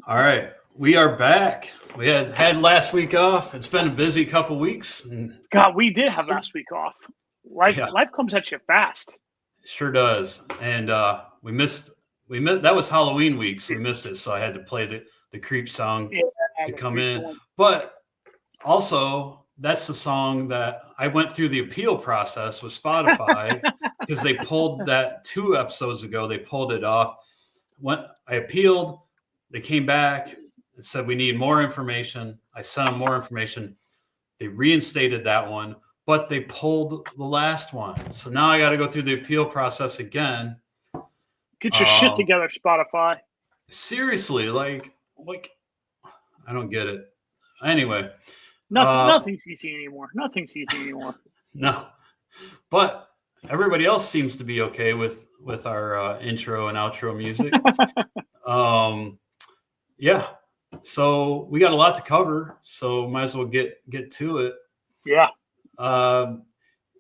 All right, we are back. We had last week off. It's been a busy couple weeks. God, we did have last week off. Life comes at you fast. Sure does. And we missed that was Halloween week, so we missed it. So I had to play the creep song to come in. But also, that's the song that I went through the appeal process with Spotify because they pulled that 2 episodes ago. They pulled it off. When I appealed, they came back and said, we need more information. I sent them more information. They reinstated that one, but they pulled the last one. So now I got to go through the appeal process again. Get your shit together, Spotify. Seriously, like I don't get it. Anyway. Nothing's easy anymore. Nothing's easy anymore. No. But everybody else seems to be okay with our intro and outro music. Yeah. So we got a lot to cover, so might as well get to it. Yeah.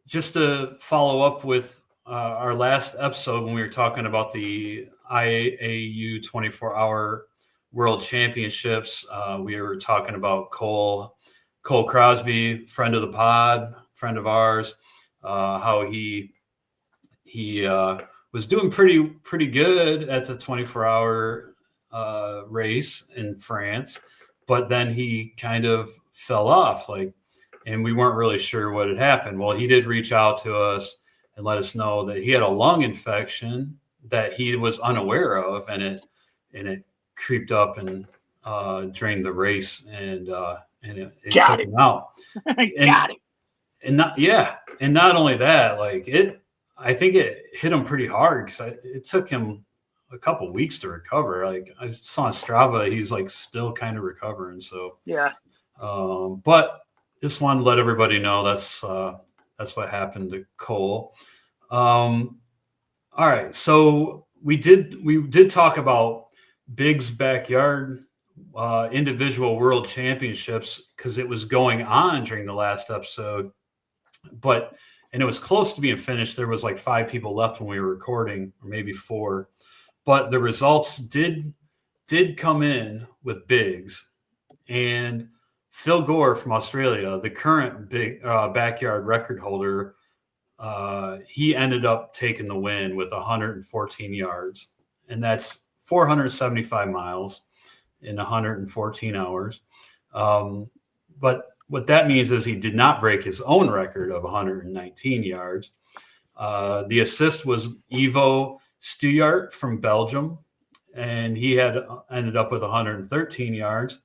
Just to follow up with our last episode when we were talking about the IAAU 24-hour World Championships, we were talking about Cole Crosby, friend of the pod, friend of ours, how he was doing pretty good at the 24-hour race in France, but then he kind of fell off, and we weren't really sure what had happened. Well, he did reach out to us and let us know that he had a lung infection that he was unaware of, and it creeped up and drained the race, and it took him out. Got it. And not only that, I think it hit him pretty hard because it took him a couple weeks to recover. Like I saw on Strava, he's still kind of recovering. So yeah. But just wanted to let everybody know that's what happened to Cole. All right, so we did talk about Big's Backyard individual world championships because it was going on during the last episode, and it was close to being finished. There was 5 people left when we were recording, or maybe 4. But the results did come in with Biggs, and Phil Gore from Australia, the current big backyard record holder, he ended up taking the win with 114 yards, and that's 475 miles in 114 hours. But what that means is he did not break his own record of 119 yards. The assist was Ivo Stuyart from Belgium, and he had ended up with 113 yards.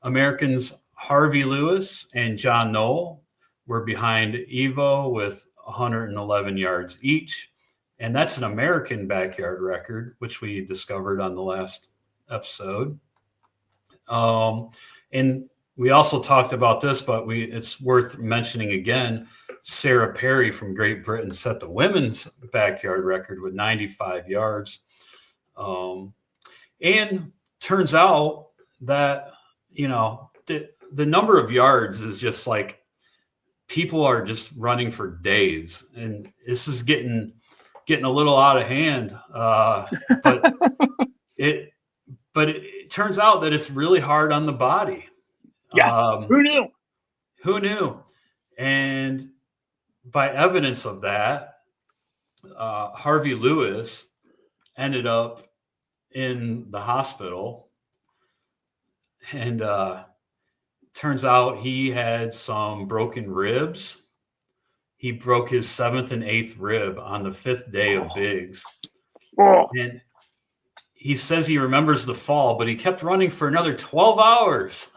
Americans Harvey Lewis and John Knoll were behind Ivo with 111 yards each, and that's an American backyard record, which we discovered on the last episode. And we also talked about this, but it's worth mentioning again. Sarah Perry from Great Britain set the women's backyard record with 95 yards. And turns out that, the number of yards is just people are just running for days, and this is getting a little out of hand. But it turns out that it's really hard on the body. Yeah. Who knew? And by evidence of that, Harvey Lewis ended up in the hospital, and turns out he had some broken ribs. He broke his 7th and 8th rib on the 5th day of Biggs. And he says he remembers the fall, but he kept running for another 12 hours.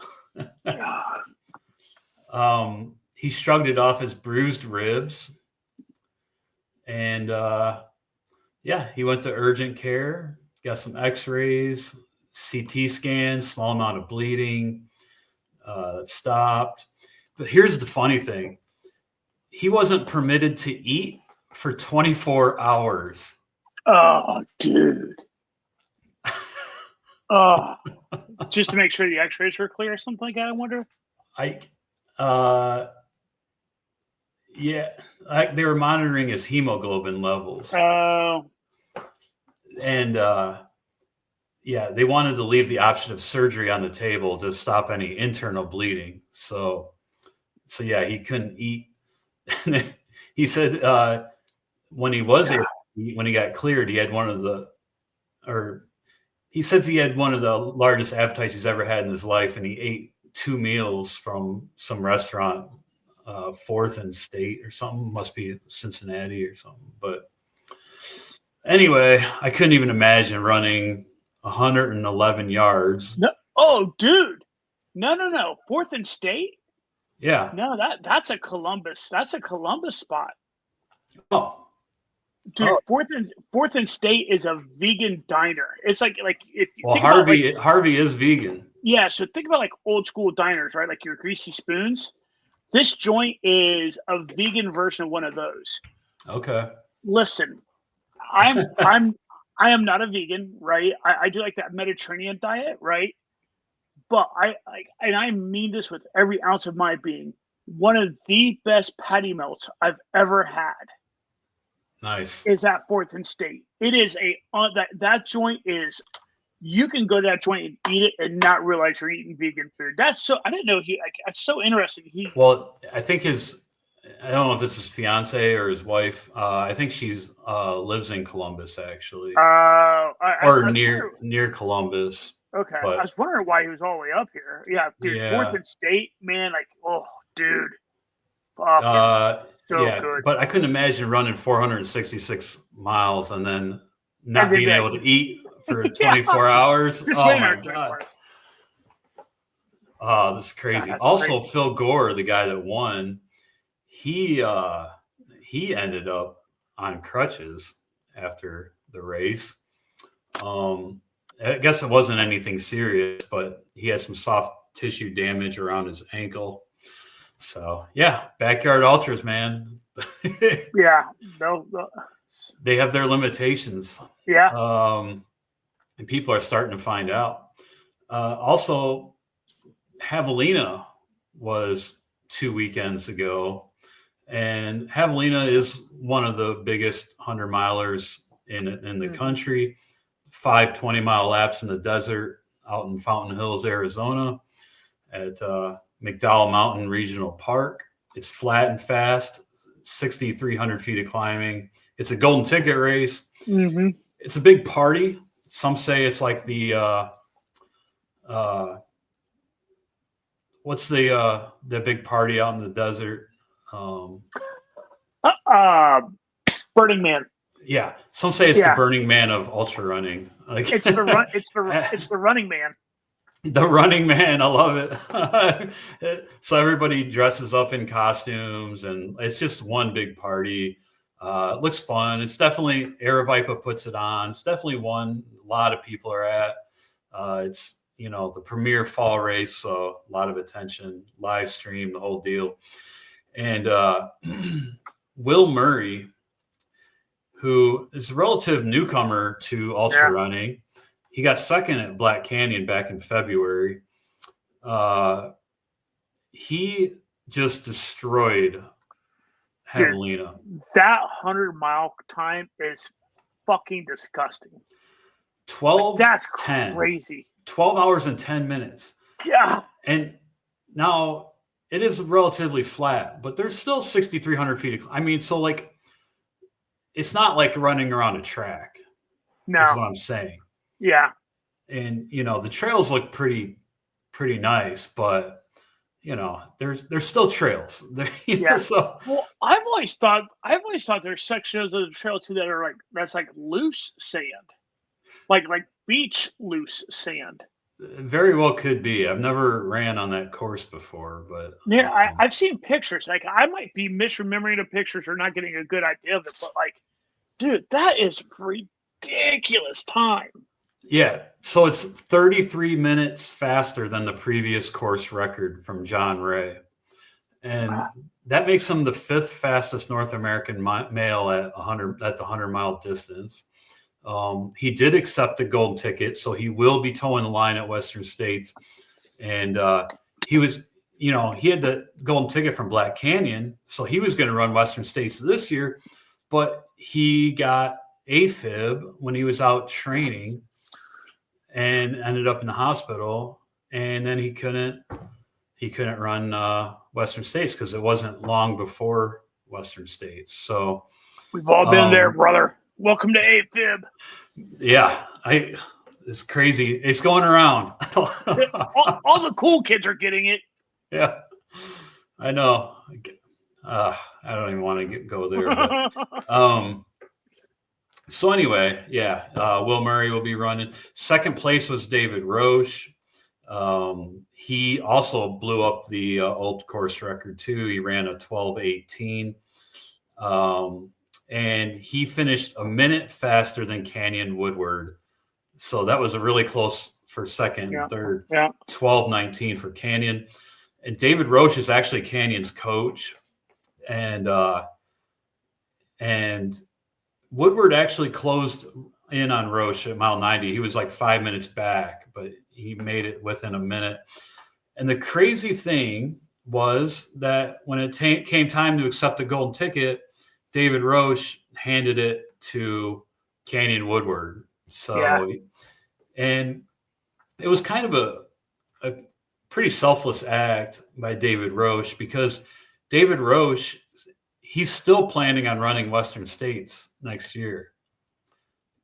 He shrugged it off as bruised ribs. And he went to urgent care, got some x-rays, CT scans, small amount of bleeding, stopped. But here's the funny thing. He wasn't permitted to eat for 24 hours. Oh, dude. Just to make sure the x-rays were clear or something like that, I wonder? They were monitoring his hemoglobin levels. Oh. And they wanted to leave the option of surgery on the table to stop any internal bleeding. So yeah, he couldn't eat. He said when he was able to eat, when he got cleared, he had one of the largest appetites he's ever had in his life, and he ate 2 meals from some restaurant, 4th and State or something. Must be Cincinnati or something. But anyway, I couldn't even imagine running 111 yards. No, oh, dude, no. 4th and State. Yeah. No, that's a Columbus. That's a Columbus spot. Oh. Dude, 4th and State is a vegan diner. It's like if you think Harvey is vegan. Yeah, so think about like old school diners, right? Like your Greasy Spoons. This joint is a vegan version of one of those. Okay. Listen, I am not a vegan, right? I do like that Mediterranean diet, right? But I mean this with every ounce of my being. One of the best patty melts I've ever had. Nice. Is at 4th and State. It is that joint is. You can go to that joint and eat it and not realize you're eating vegan food. That's so. I didn't know that's so interesting. Well, I think I don't know if it's his fiance or his wife. I think she's lives in Columbus actually, near Columbus. Okay, but I was wondering why he was all the way up here. Yeah, dude, 4th and State, man. Like, oh, dude, so good. But I couldn't imagine running 466 miles and then not being able to eat for 24 hours. Oh my God. Oh, this is crazy. Also, crazy. Phil Gore, the guy that won, he ended up on crutches after the race. I guess it wasn't anything serious, but he had some soft tissue damage around his ankle. So yeah, backyard ultras, man. Yeah, no. They have their limitations. Yeah. And people are starting to find out. Also, Javelina was 2 weekends ago, and Javelina is one of the biggest 100-milers in the country. 5 20-mile laps in the desert out in Fountain Hills, Arizona, at McDowell Mountain Regional Park. It's flat and fast, 6,300 feet of climbing. It's a golden ticket race. Mm-hmm. It's a big party. Some say it's like the what's the big party out in the desert? Burning Man. Yeah, some say it's the Burning Man of ultra running. Like, it's the Running Man. The Running Man, I love it. So everybody dresses up in costumes, and it's just one big party. It looks fun. It's definitely Aravaipa puts it on. It's definitely one a lot of people are at. It's the premier fall race, so a lot of attention, live stream, the whole deal. And Will Murray, who is a relative newcomer to ultra running, he got second at Black Canyon back in February. He just destroyed Javelina. That 100-mile time is fucking disgusting. 12. That's crazy. 12 hours and 10 minutes. Yeah. And now it is relatively flat, but there's still 6,300 feet. I mean, so like, it's not like running around a track. No. That's what I'm saying. Yeah. And, the trails look pretty nice, but, there's still trails. So, well, I've always thought there's sections of the trail too that are that's like loose sand, like beach loose sand. Very well could be. I've never ran on that course before, but yeah, I've seen pictures. Like, I might be misremembering the pictures or not getting a good idea of it, but dude, that is ridiculous time. Yeah, so it's 33 minutes faster than the previous course record from John Ray. And that makes him the 5th fastest North American male at the 100-mile distance. He did accept the golden ticket, so he will be towing the line at Western States. And he was, he had the golden ticket from Black Canyon, so he was going to run Western States this year, but he got AFib when he was out training and ended up in the hospital. And then he couldn't run Western States because it wasn't long before Western States. So we've all been there, brother. Welcome to AFib. Yeah, it's crazy. It's going around. all the cool kids are getting it. Yeah, I know. I don't even want to go there. But, so anyway, yeah, Will Murray will be running. Second place was David Roche. He also blew up the old course record too. He ran a 12:18. And he finished a minute faster than Canyon Woodward. So that was a really close for second and third. Yeah. 12:19 for Canyon. And David Roche is actually Canyon's coach. And Woodward actually closed in on Roche at mile 90. He was like 5 minutes back, but he made it within a minute. And the crazy thing was that when it came time to accept the golden ticket, David Roche handed it to Canyon Woodward. So, and it was kind of a pretty selfless act by David Roche, because David Roche, he's still planning on running Western States next year.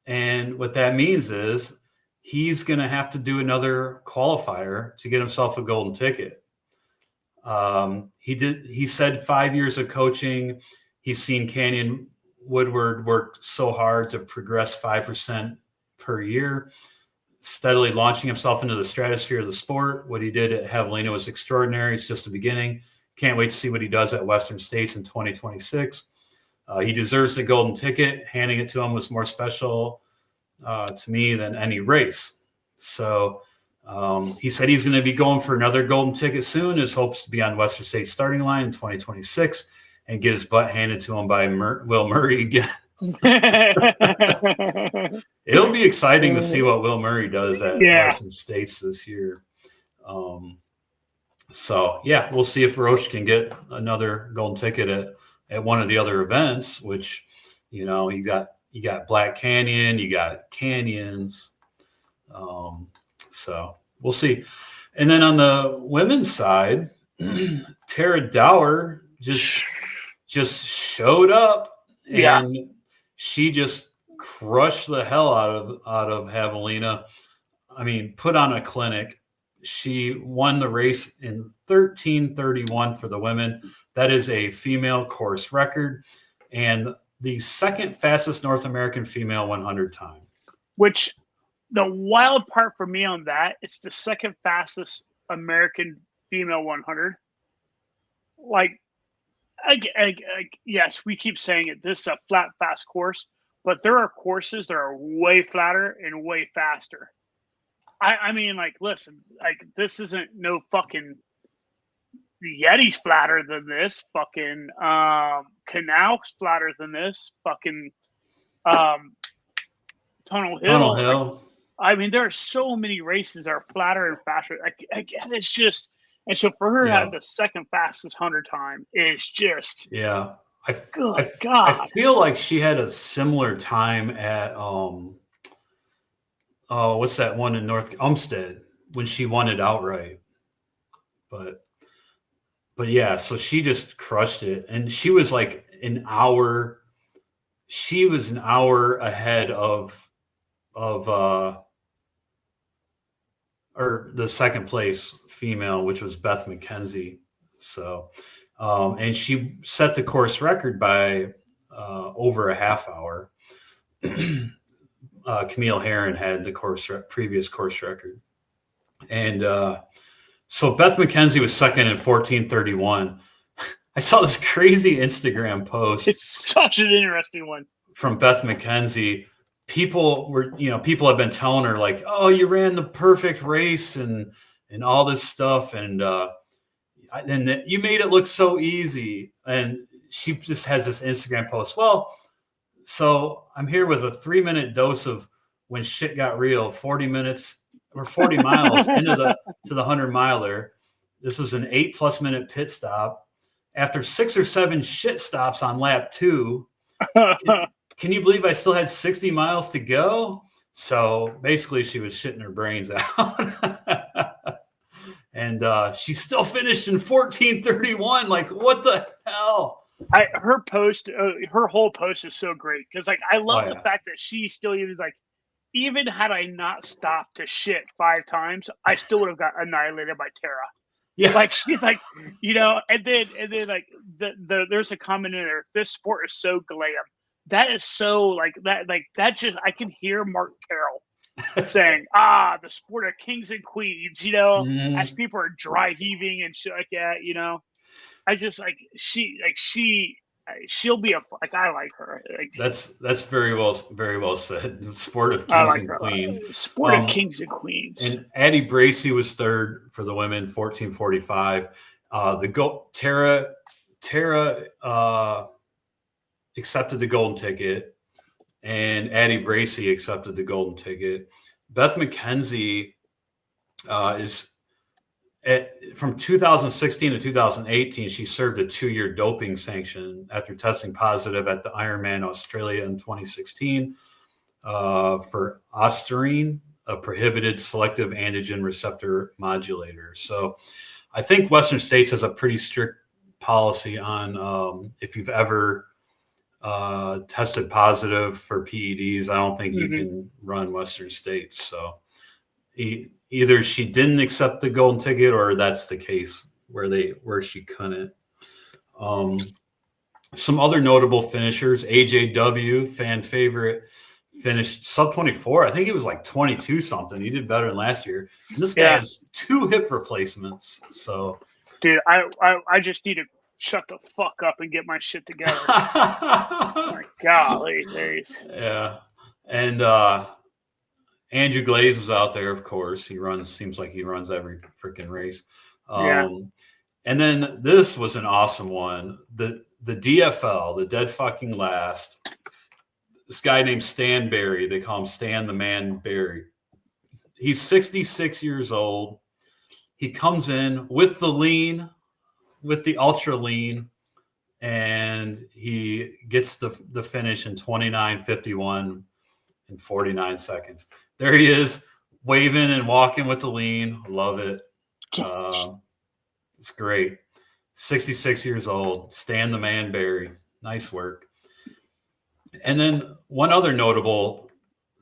And what that means is he's going to have to do another qualifier to get himself a golden ticket. He said 5 years of coaching. He's seen Canyon Woodward work so hard to progress 5% per year, steadily launching himself into the stratosphere of the sport. What he did at Javelina was extraordinary. It's just the beginning. Can't wait to see what he does at Western States in 2026. He deserves the golden ticket. Handing it to him was more special to me than any race. So he said he's going to be going for another golden ticket soon. His hopes to be on Western State's starting line in 2026 and get his butt handed to him by Will Murray again. It'll be exciting to see what Will Murray does at Western States this year. So yeah, we'll see if Roche can get another golden ticket at one of the other events, which, you know, you got Black Canyon, you got Canyons. So we'll see. And then on the women's side, Tara Dower just showed up, and she just crushed the hell out of Javelina. I mean, put on a clinic. She won the race in 13:31 for the women. That is a female course record and the second fastest North American female 100 time. Which the wild part for me on that, it's the second fastest American female 100. Like, yes, we keep saying it. This is a flat, fast course, but there are courses that are way flatter and way faster. I mean, like, listen, like, this isn't no fucking Yeti's flatter than this. Fucking Canal's flatter than this. Fucking Tunnel Hill. Like, I mean, there are so many races that are flatter and faster. Again, it's just, and so for her to have the second fastest 100 time is just I God. feel like she had a similar time at what's that one in North Umstead when she won it outright. But yeah, so she just crushed it, and she was like an hour. She was an hour ahead of or the second place female, which was Beth McKenzie. So, and she set the course record by over a half hour. Camille Herron had the previous course record. And so Beth McKenzie was second in 14:31. I saw this crazy Instagram post. It's such an interesting one. From Beth McKenzie. People have been telling her, like, oh, you ran the perfect race and all this stuff. And you made it look so easy. And she just has this Instagram post. Well, so I'm here with a 3-minute dose of when shit got real, 40 minutes or 40 miles into the 100 miler. This was an 8+ minute pit stop. After 6 or 7 shit stops on lap 2, can you believe I still had 60 miles to go? So basically she was shitting her brains out. And she still finished in 14:31. Like, what the hell? Her post, her whole post is so great because, like, I love the yeah. fact that she still even like, even had I not stopped to shit 5 times, I still would have got annihilated by Tara. Yeah. Like, she's like, you know, and then like there's a comment in there. This sport is so glam. That is so like that just I can hear Mark Carroll saying, the sport of kings and queens, you know, as people are dry heaving and shit like that, you know. I just like she'll be like, I like her. Like, that's very well said. Sport of I kings like and her. queens. Sport of kings and queens. And Addie Bracey was third for the women, 14:45. Tara accepted the golden ticket, and Addie Bracey accepted the golden ticket. Beth McKenzie is from 2016 to 2018. She served a 2-year doping sanction after testing positive at the Ironman Australia in 2016 for ostarine, a prohibited selective androgen receptor modulator. So I think Western States has a pretty strict policy on if you've ever tested positive for PEDs, I don't think you can run Western States. So either she didn't accept the golden ticket or that's the case where she couldn't. Some other notable finishers, AJW, fan favorite, finished sub 24. I think he was like 22 something. He did better than last year. And this guy has 2 hip replacements. So, dude, I just need to shut the fuck up and get my shit together. My golly, days. Yeah. And Andrew Glaze was out there, of course. Seems like he runs every freaking race. And then this was an awesome one. The DFL, the dead fucking last. This guy named Stan Barry. They call him Stan the Man Barry. He's 66 years old. He comes in with the lean, with the ultra lean, and he gets the finish in 29:51 and 49 seconds. There he is, waving and walking with the lean. Love it. It's great. 66 years old. Stan the Man Barry. Nice work. And then one other notable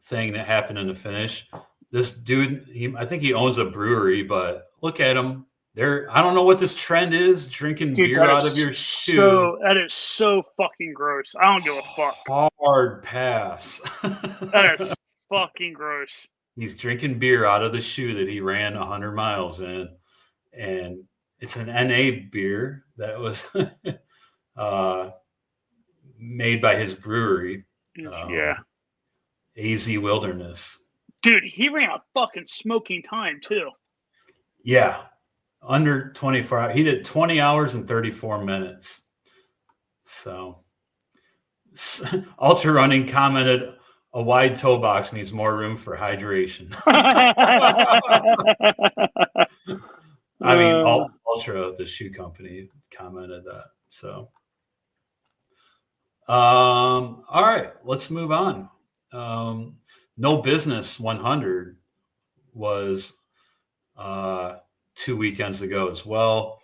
thing that happened in the finish, this dude, I think he owns a brewery, but look at him. I don't know what this trend is, drinking beer out of your shoe. That is so fucking gross. I don't give a fuck. Hard pass. That is fucking gross. He's drinking beer out of the shoe that he ran 100 miles in. And it's an NA beer that was made by his brewery. AZ Wilderness. Dude, he ran a fucking smoking time too. Yeah. Under 24 hours. He did 20 hours and 34 minutes. So Ultra Running commented, a wide toe box means more room for hydration. I mean, Ultra, the shoe company, commented that. So, all right, let's move on. No Business 100 was 2 weekends ago as well,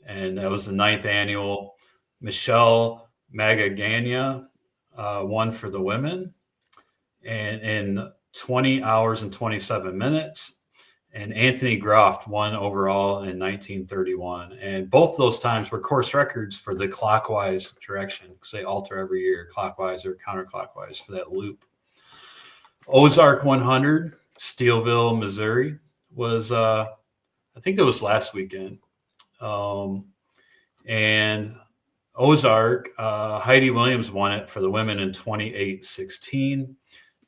and that was the 9th annual. Michelle Magagania won for the women, and in 20 hours and 27 minutes. And Anthony Groft won overall in 1931. And both those times were course records for the clockwise direction because they alter every year, clockwise or counterclockwise for that loop. Ozark 100, Steelville, Missouri was, I think it was last weekend. And Ozark, Heidi Williams won it for the women in 28:16.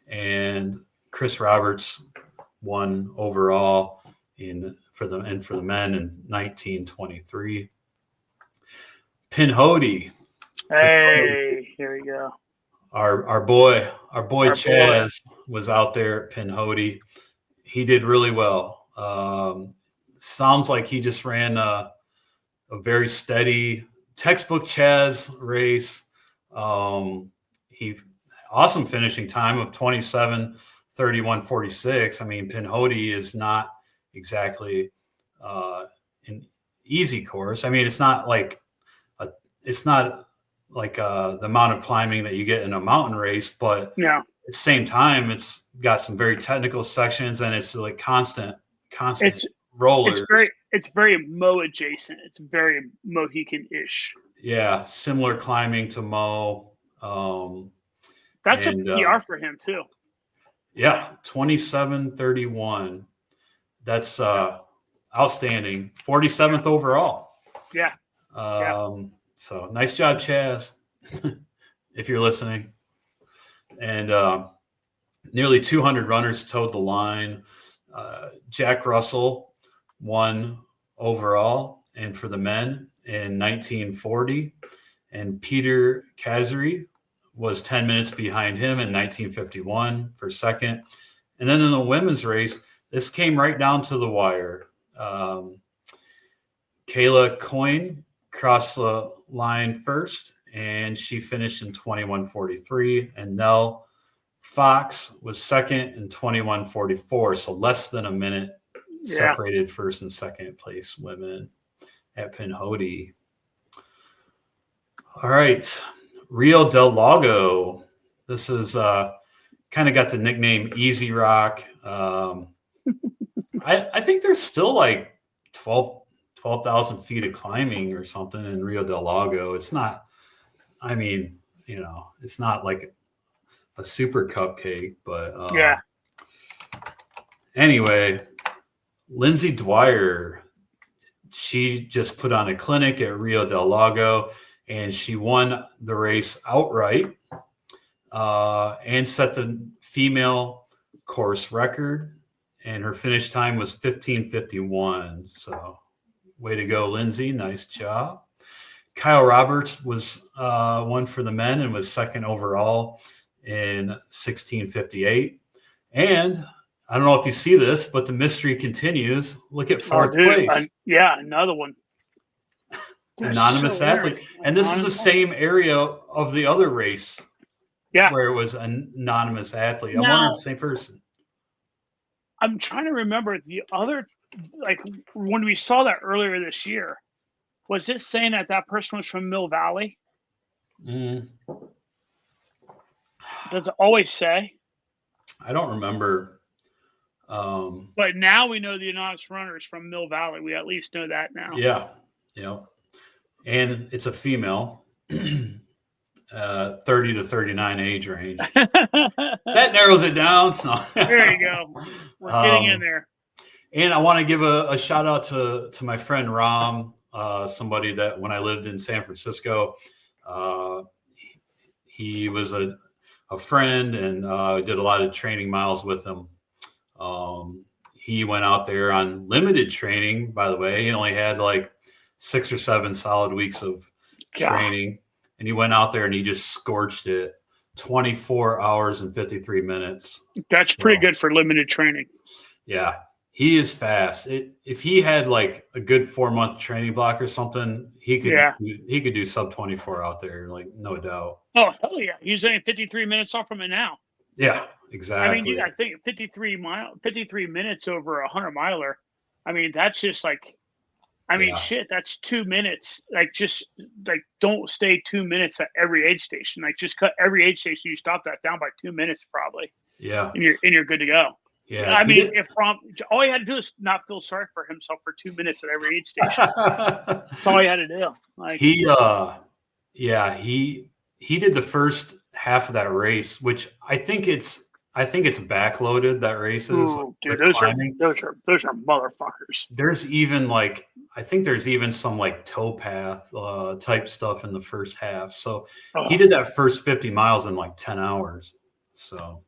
And Chris Roberts won overall for the men in 19:23. Pinhoti. Hey, here we go. Our boy Chaz was out there at Pinhoti. He did really well. Sounds like he just ran a very steady textbook Chaz race. All awesome finishing time of 27:31:46. I mean, Pinhoti is not exactly an easy course. I mean, it's not like the amount of climbing that you get in a mountain race, but yeah, at the same time, it's got some very technical sections, and it's like constant rollers. It's very Mo adjacent. It's very Mohican-ish. Yeah, similar climbing to Mo. That's a PR for him too. Yeah, 27:31. That's outstanding. 47th overall. Yeah. So nice job, Chaz, if you're listening. And nearly 200 runners towed the line. Jack Russell won overall and for the men in 1940. And Peter Kazari was 10 minutes behind him in 1951 for second. And then in the women's race, this came right down to the wire. Kayla Coyne crossed the line first, and she finished in 21:43. And Nell Fox was second in 21:44, so less than a minute separated first and second place women at Pinhoti. All right, Rio del Lago. This is kind of got the nickname Easy Rock. I think there's still like 12,000 feet of climbing or something in Rio del Lago. It's not, I mean, it's not like a super cupcake, but anyway, Lindsay Dwyer, she just put on a clinic at Rio del Lago, and she won the race outright and set the female course record, and her finish time was 15:51. So way to go, Lindsay. Nice job. Kyle Roberts was one for the men and was second overall in 16:58. And I don't know if you see this, but the mystery continues. Look at fourth place. Another one. Anonymous athlete. And this is the same area of the other race where it was an anonymous athlete. I wonder if it's the same person. I'm trying to remember the other, like when we saw that earlier this year, was it saying that person was from Mill Valley? Does it always say? I don't remember. But now we know the anonymous runner is from Mill Valley. We at least know that now. Yeah. And it's a female, 30 to 39 age range. That narrows it down. There you go. We're getting in there. And I want to give a shout out to my friend Ram, somebody that when I lived in San Francisco, he was a friend and did a lot of training miles with him. He went out there on limited training, by the way. He only had like 6 or 7 solid weeks of training. And he went out there and he just scorched it 24 hours and 53 minutes. That's pretty good for limited training. Yeah. He is fast. If he had like a good 4-month training block or something, he could do sub 24 out there, like no doubt. Oh, hell yeah. He's only 53 minutes off from it now. Yeah, exactly. I mean, I think 53 minutes over a 100-miler. I mean, that's just like, shit, that's 2 minutes. Like, just like, don't stay 2 minutes at every aid station. Like, just cut every aid station. You stop that down by 2 minutes, probably. Yeah. And you're good to go. Yeah. I mean, all he had to do is not feel sorry for himself for 2 minutes at every aid station. That's all he had to do. Like he did the first half of that race, which I think it's backloaded. That race is. Ooh, dude, those are motherfuckers. There's even like I think there's even some like towpath type stuff in the first half. So he did that first 50 miles in like 10 hours. So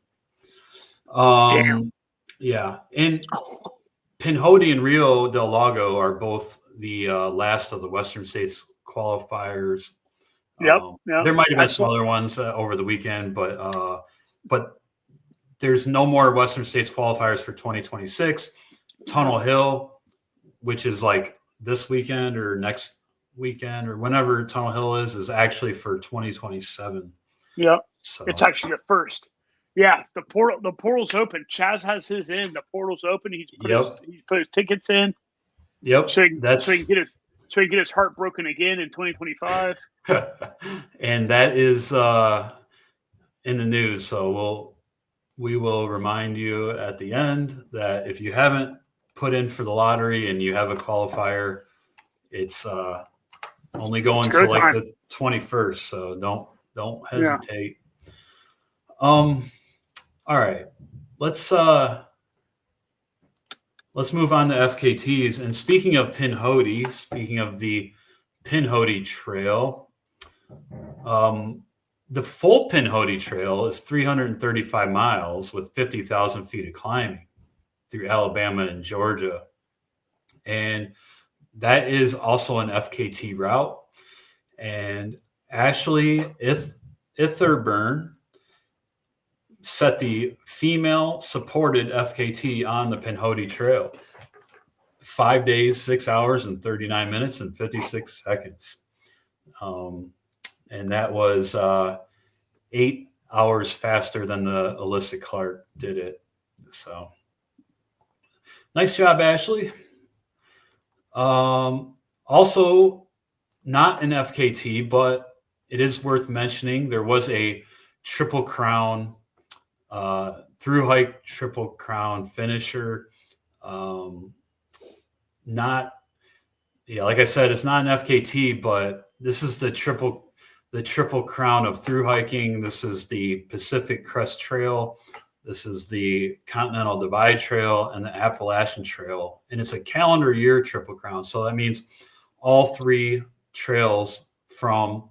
damn. Yeah. And Pinhoti and Rio del Lago are both the last of the Western States qualifiers. Yep. There might have been some other ones over the weekend, but there's no more Western States qualifiers for 2026. Tunnel Hill, which is like this weekend or next weekend or whenever Tunnel Hill is actually for 2027. Yep. So it's actually the first. Yeah, the portal's open. Chaz has his in. The portal's open. He's put his tickets in. Yep. So he can get his heart broken again in 2025. And that is in the news. So we will remind you at the end that if you haven't put in for the lottery and you have a qualifier, it's only going to like the 21st. So don't hesitate. Yeah. All right. Let's move on to FKTs. And speaking of Pinhoti, speaking of the Pinhoti Trail, the full Pinhoti Trail is 335 miles with 50,000 feet of climbing through Alabama and Georgia. And that is also an FKT route. And Ashlie Ithurburn set the female supported FKT on the Pinhoti Trail. 5 days, 6 hours, and 39 minutes and 56 seconds. And that was 8 hours faster than the Alyssa Clark did it. So nice job, Ashlie. Also, not an FKT, but it is worth mentioning. There was a Triple Crown through hike Triple Crown finisher. Like I said, it's not an FKT, but this is the Triple Crown of through hiking. This is the Pacific Crest Trail. This is the Continental Divide Trail and the Appalachian Trail. And it's a calendar year Triple Crown. So that means all three trails from,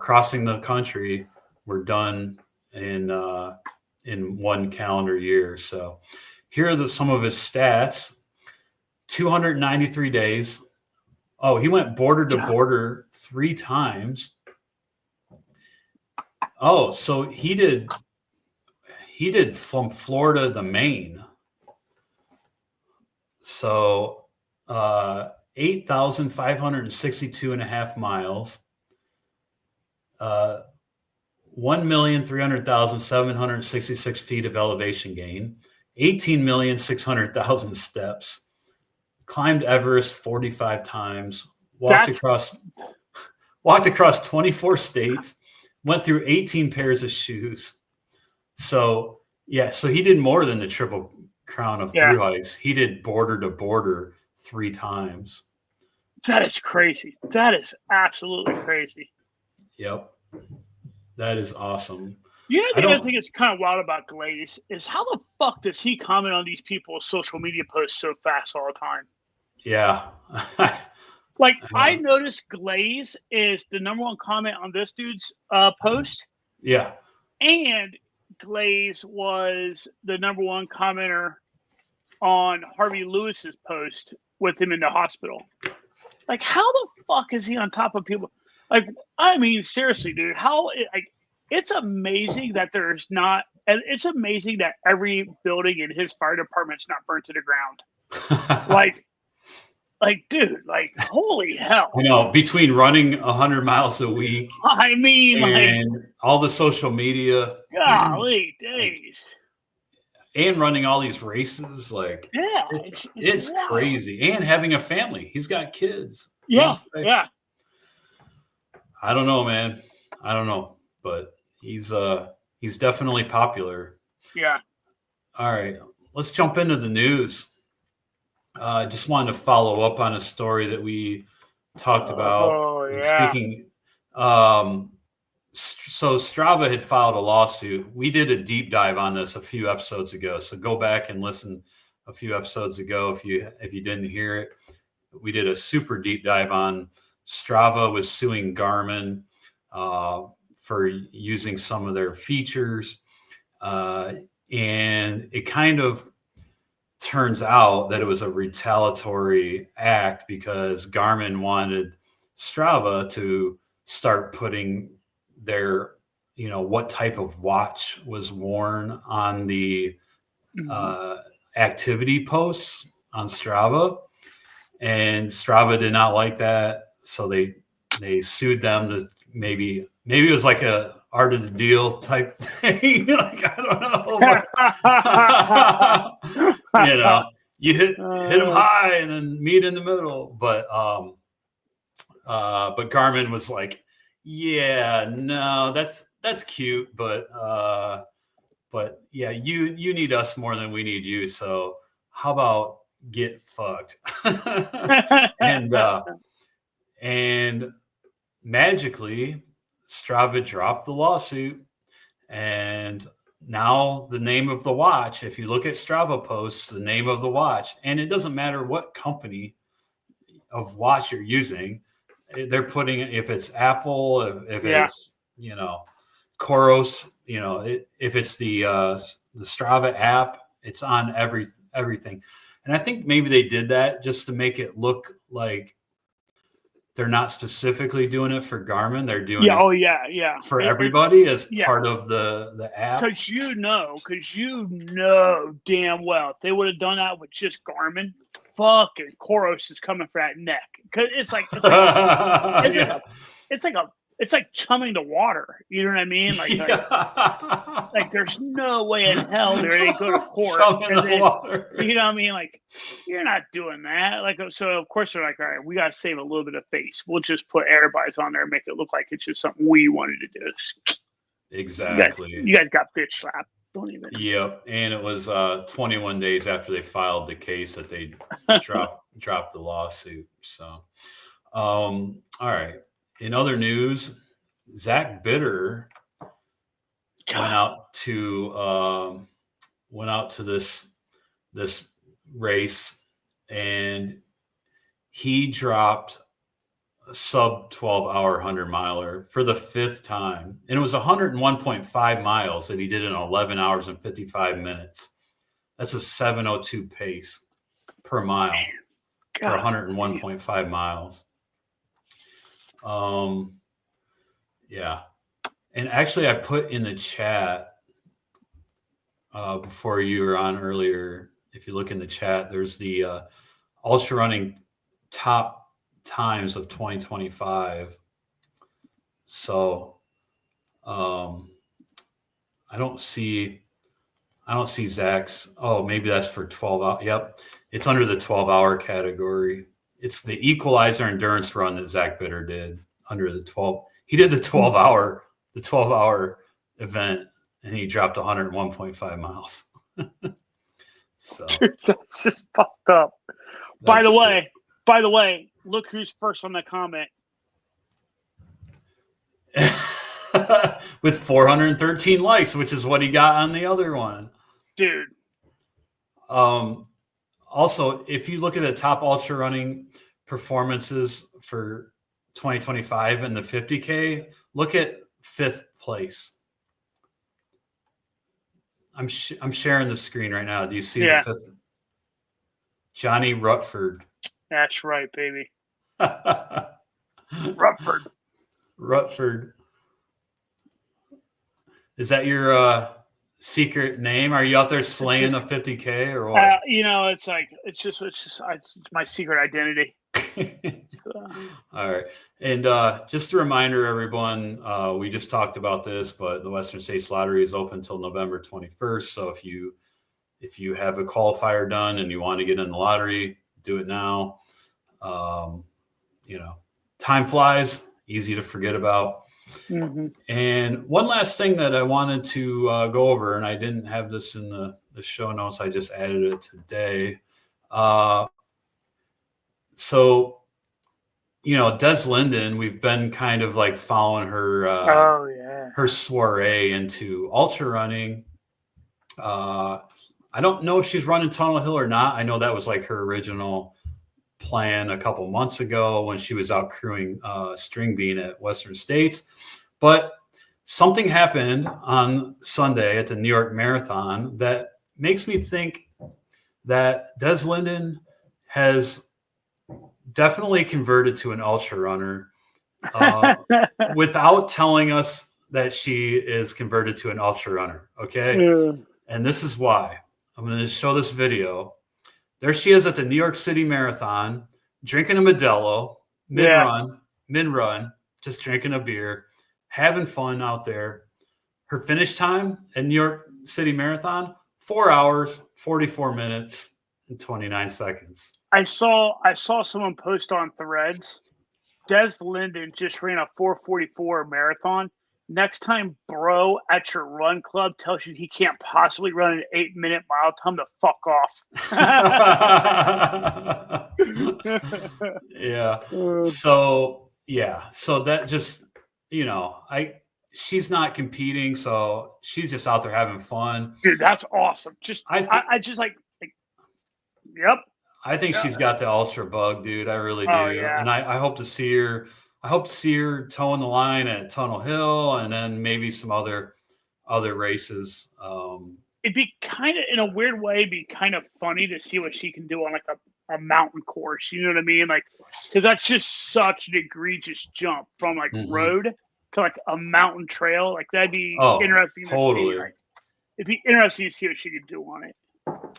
crossing the country were done in one calendar year. So here are some of his stats. 293 days. Oh, he went border to border 3 times. Oh, so he did from Florida to Maine. So 8,562.5 miles. 1,300,766 feet of elevation gain. 18,600,000 steps. Climbed Everest 45 times. Walked across 24 states. Went through 18 pairs of shoes. So he did more than the Triple Crown of through hikes. He did border to border 3 times. That is crazy. That is absolutely crazy. Yep. That is awesome. I think it's kind of wild about Glaze is how the fuck does he comment on these people's social media posts so fast all the time? Yeah. I noticed Glaze is the #1 comment on this dude's post. Yeah. And Glaze was the #1 commenter on Harvey Lewis's post with him in the hospital. How the fuck is he on top of people? Seriously, dude, it's amazing that there's not, and it's amazing that every building in his fire department's not burnt to the ground. Dude, holy hell. Between running 100 miles a week. And all the social media. Golly days. And running all these races. It's crazy. And having a family. He's got kids. Yeah. I don't know, man. I don't know. But he's definitely popular. Yeah. All right. Let's jump into the news. I just wanted to follow up on a story that we talked about. Oh, yeah. Speaking, so Strava had filed a lawsuit. We did a deep dive on this a few episodes ago. So go back and listen a few episodes ago if you didn't hear it. We did a super deep dive on Strava was suing Garmin for using some of their features. And it kind of turns out that it was a retaliatory act because Garmin wanted Strava to start putting their, what type of watch was worn on the activity posts on Strava. And Strava did not like that. So they sued them to maybe it was like a art of the deal type thing. Like, I don't know. You hit them high and then meet in the middle. But Garmin was like, yeah, no, that's cute, but yeah, you need us more than we need you. So how about get fucked? and magically, Strava dropped the lawsuit, and now the name of the watch, if you look at Strava posts, the name of the watch, and it doesn't matter what company of watch you're using, they're putting, if it's Apple, if it's, Coros, if it's the Strava app, it's on everything. And I think maybe they did that just to make it look like they're not specifically doing it for Garmin. They're doing it for everybody as part of the app. Because you know damn well if they would have done that with just Garmin, fucking Coros is coming for that neck. Because it's like chumming the water. You know what I mean? Like there's no way in hell they're going to go to court. Water. You know what I mean? Like, you're not doing that. Like, so of course they're like, all right, we got to save a little bit of face. We'll just put everybody's on there and make it look like it's just something we wanted to do. Exactly. You guys got bitch slapped. Don't even. Yep. And it was 21 days after they filed the case that they dropped the lawsuit. So, all right. In other news, Zach Bitter went out to this race, and he dropped a sub 12-hour 100 miler for the 5th time, and it was 101.5 miles that he did in 11 hours and 55 minutes. That's a 7:02 pace per mile for 101.5 miles. Yeah. And actually I put in the chat before you were on earlier, if you look in the chat, there's the ultra running top times of 2025. So I don't see Zach's. Oh, maybe that's for 12 hours. Yep. It's under the 12-hour category. It's the equalizer endurance run that Zach Bitter did under the 12. He did the 12-hour event, and he dropped 101.5 miles. So that's just fucked up. By the way, look who's first on the comment. With 413 likes, which is what he got on the other one. Dude. Also, if you look at the top ultra running performances for 2025 in the 50K, look at 5th place. I'm sharing the screen right now. Do you see the 5th? Johnny Rutford. That's right, baby. Rutford. Is that your secret name? Are you out there slaying a 50K or what? It's my secret identity. All right. And just a reminder, everyone, we just talked about this, but the Western States Lottery is open until November 21st. So if you have a qualifier done and you want to get in the lottery, do it now. Time flies, easy to forget about. Mm-hmm. And one last thing that I wanted to go over, and I didn't have this in the show notes, I just added it today. So, Des Linden, we've been kind of like following her her soiree into ultra running. I don't know if she's running Tunnel Hill or not. I know that was like her original plan a couple months ago when she was out crewing string bean at Western States. But something happened on Sunday at the New York Marathon that makes me think that Des Linden has definitely converted to an ultra runner without telling us that she is converted to an ultra runner. Okay. Yeah. And this is why. I'm going to show this video. There she is at the New York City Marathon, drinking a Modelo, mid-run, just drinking a beer, having fun out there. her finish time in New York City Marathon, 4 hours, 44 minutes, and 29 seconds. I saw someone post on Threads. Des Linden just ran a 4:44 marathon. Next time bro at your run club tells you he can't possibly run an 8-minute mile, tell him to fuck off. Yeah. So that just, she's not competing, so she's just out there having fun. Dude, that's awesome. I just like yep. I think she's got the ultra bug, dude. I really do. Oh, yeah. And I hope to see her. I hope to see her toeing the line at Tunnel Hill, and then maybe some other races. It'd be kind of, in a weird way, be kind of funny to see what she can do on like a mountain course. You know what I mean? Like, because that's just such an egregious jump from like road to like a mountain trail. Like that'd be interesting to see. Like, it'd be interesting to see what she could do on it.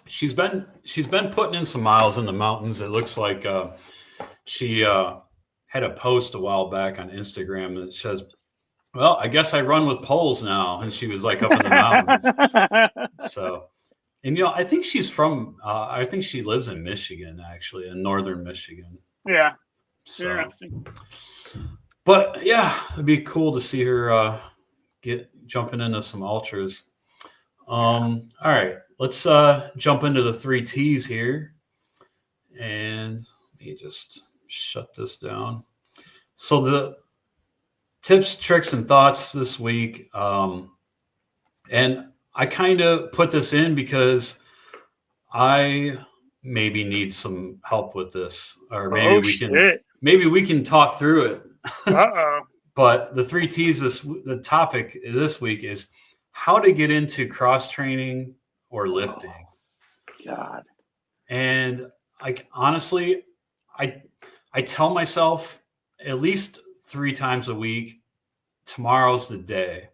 She's been putting in some miles in the mountains. It looks like she had a post a while back on Instagram that says, "Well, I guess I run with poles now," and she was like up in the mountains. So, and I think she's from. I think she lives in Michigan, actually, in northern Michigan. Yeah. So, interesting. But yeah, it'd be cool to see her jumping into some ultras. All right. Let's jump into the 3 T's here. And let me just shut this down. So the tips, tricks, and thoughts this week. And I kind of put this in because I maybe need some help with this. Or maybe we can talk through it. Uh-oh. But the 3 T's, the topic this week is how to get into cross training or lifting. God. And honestly, I tell myself at least 3 times a week, tomorrow's the day.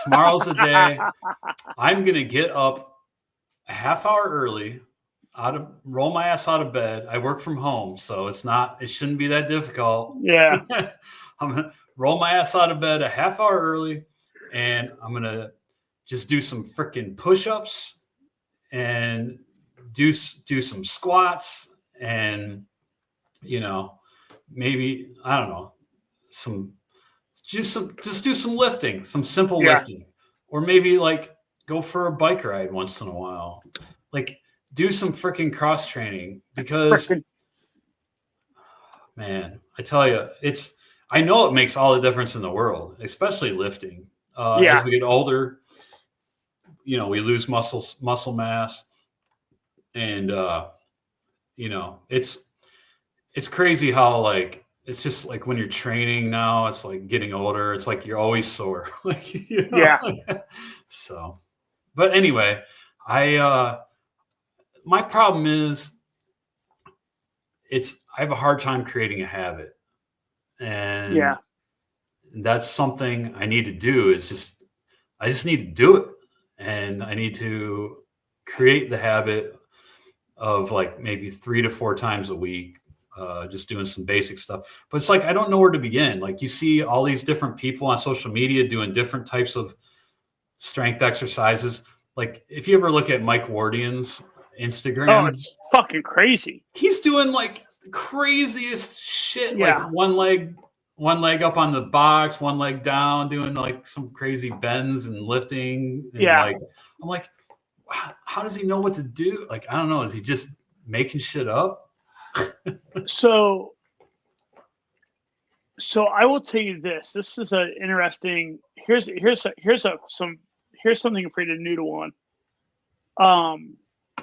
Tomorrow's the day. I'm going to get up a half hour early, roll my ass out of bed. I work from home, so it shouldn't be that difficult. Yeah. I'm going to roll my ass out of bed a half hour early, and I'm going to just do some freaking push-ups and do some squats and, maybe, I don't know, just do some lifting, some simple lifting, or maybe like go for a bike ride once in a while. Like do some freaking cross training because man, I tell you, I know it makes all the difference in the world, especially lifting. As we get older, we lose muscle mass, and it's crazy how like it's just like when you're training now, it's like getting older. It's like you're always sore. Yeah. So, but anyway, my problem is I have a hard time creating a habit, and that's something I need to do. I just need to do it, and I need to create the habit of like maybe 3 to 4 times a week. Just doing some basic stuff, but it's like I don't know where to begin. Like you see all these different people on social media doing different types of strength exercises. Like if you ever look at Mike Wardian's Instagram, it's fucking crazy. He's doing like the craziest shit. Yeah. Like one leg up on the box, one leg down, doing like some crazy bends and lifting. And I'm like, how does he know what to do? Like, I don't know. Is he just making shit up? So I will tell you this. This is an interesting. Here's something for you to noodle on.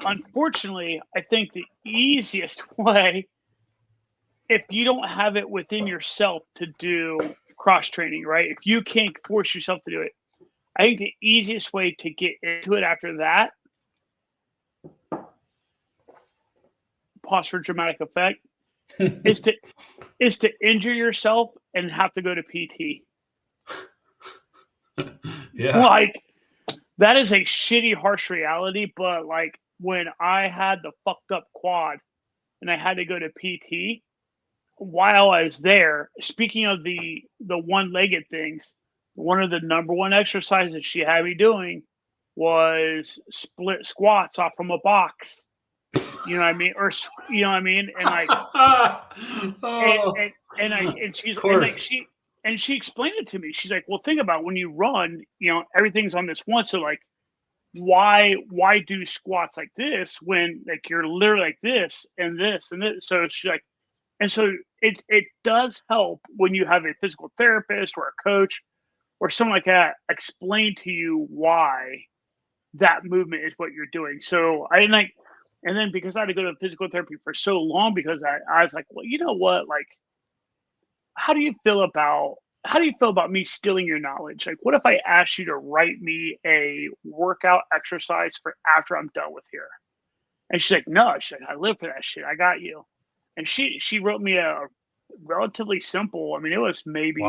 Unfortunately, I think the easiest way, if you don't have it within yourself to do cross training, right? If you can't force yourself to do it, I think the easiest way to get into it after that, pause for dramatic effect, is to injure yourself and have to go to PT. Yeah. Like that is a shitty, harsh reality, but like when I had the fucked up quad and I had to go to PT, while I was there, speaking of the one-legged things, one of the number one exercises she had me doing was split squats off from a box. You know what I mean? Or you know what I mean? And like, oh, and of course. she explained it to me. She's like, well, think about when you run, you know, everything's on this one. So like, why do squats like this when like you're literally like this and this and this? So she's like, and so it does help when you have a physical therapist or a coach or someone like that explain to you why that movement is what you're doing. So I like, and then because I had to go to physical therapy for so long, because I was like, well, you know what, like, how do you feel about me stealing your knowledge? Like, what if I asked you to write me a workout exercise for after I'm done with here? And she's like, no, she's like, I live for that shit. I got you. And she wrote me a relatively simple. I mean, it was maybe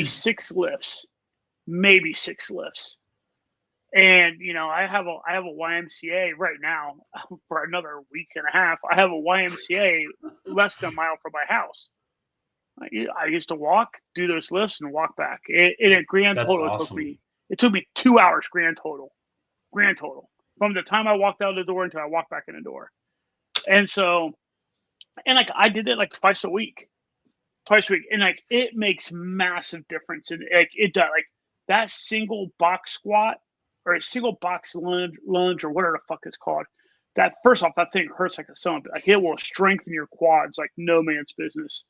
6 lifts, maybe 6 lifts. And you know, I have a YMCA right now for another week and a half. I have a YMCA less than a mile from my house. I used to walk, do those lifts, and walk back. In a grand That's total, awesome. it took me 2 hours grand total, from the time I walked out the door until I walked back in the door. And so, and like I did it like twice a week, and like it makes massive difference. And like it does, like that single box squat or a single box lunge or whatever the fuck it's called. That first off, that thing hurts like a son. Like it will strengthen your quads like no man's business.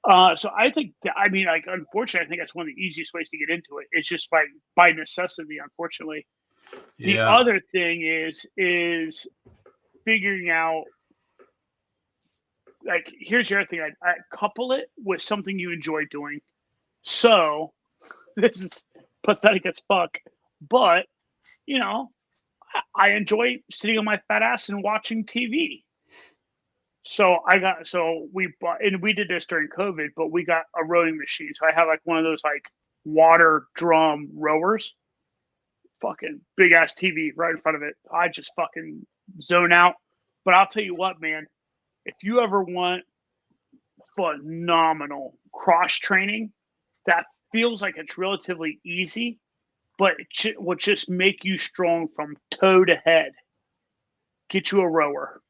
So I think that, I mean, like, unfortunately, I think that's one of the easiest ways to get into it. It's just by necessity, unfortunately. The Yeah. other thing is figuring out, like, here's the other thing. I couple it with something you enjoy doing. So this is pathetic as fuck, but you know, I enjoy sitting on my fat ass and watching TV. So we bought, and we did this during COVID, but we got a rowing machine. So I have like one of those like water drum rowers, fucking big ass TV right in front of it. I just fucking zone out. But I'll tell you what, man, if you ever want phenomenal cross training that feels like it's relatively easy, but it will just make you strong from toe to head, get you a rower.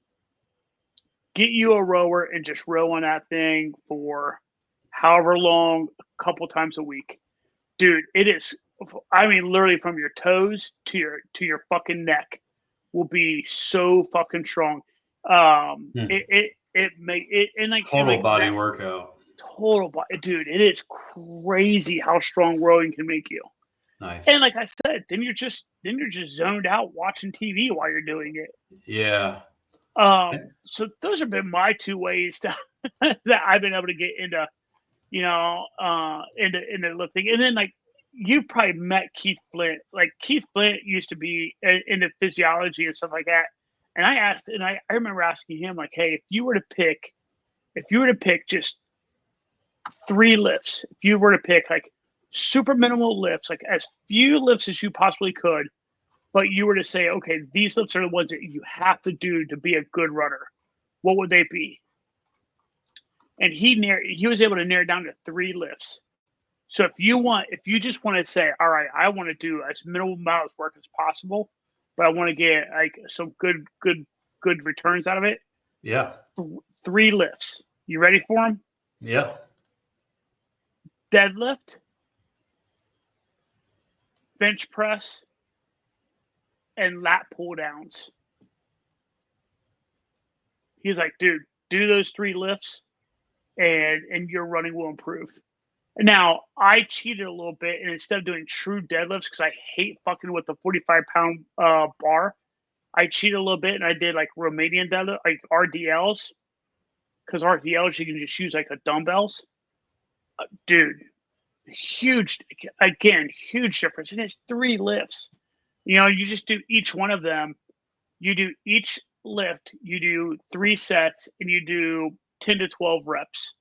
Get you a rower and just row on that thing for however long, a couple times a week. Dude, it is, I mean, literally from your toes to your fucking neck will be so fucking strong. It make it and like total like body workout. Total body, dude. It is crazy how strong rowing can make you. Nice. And like I said, then you're just zoned out watching TV while you're doing it. Yeah. So those have been my two ways that I've been able to get into, you know, into lifting. And then like you probably met Keith Flint. Like Keith Flint used to be into physiology and stuff like that. And I remember asking him like, hey, if you were to pick just 3 lifts, if you were to pick like super minimal lifts, like as few lifts as you possibly could, but you were to say, okay, these lifts are the ones that you have to do to be a good runner, what would they be? And he was able to narrow down to 3 lifts. So if you just want to say, all right, I want to do as minimal amount of work as possible, but I want to get like some good returns out of it. Yeah. 3 lifts. You ready for them? Yeah. Deadlift, bench press, and lat pull downs. He's like, dude, do those 3 lifts and your running will improve. Now, I cheated a little bit, and instead of doing true deadlifts, because I hate fucking with the 45-pound bar, I cheated a little bit, and I did like Romanian deadlift, like RDLs, because RDLs you can just use like a dumbbells. Dude, huge difference. And it's 3 lifts. You know, you just do each one of them. You do each lift, you do 3 sets, and you do 10 to 12 reps.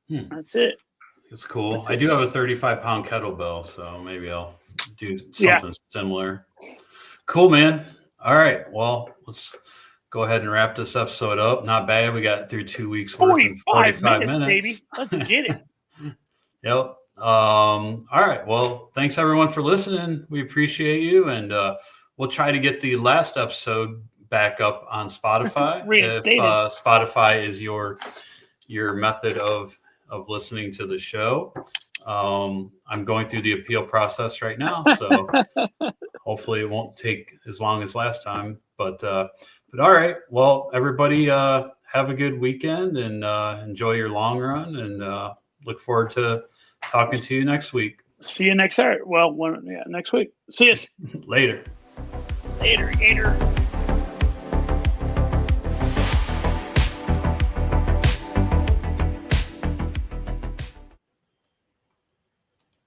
That's it. It's cool. I do have a 35-pound kettlebell, so maybe I'll do something similar. Cool, man. All right. Well, let's go ahead and wrap this episode up. Not bad. We got through 2 weeks worth in 45 minutes. Baby. Let's get it. Yep. All right. Well, thanks everyone for listening. We appreciate you, and we'll try to get the last episode back up on Spotify. Reinstated. If Spotify is your method of listening to the show. I'm going through the appeal process right now, so hopefully it won't take as long as last time. But all right. Well, everybody, have a good weekend and enjoy your long run, and look forward to talking to you next week. See you next Saturday. Well, next week. See you later. Later, Gator.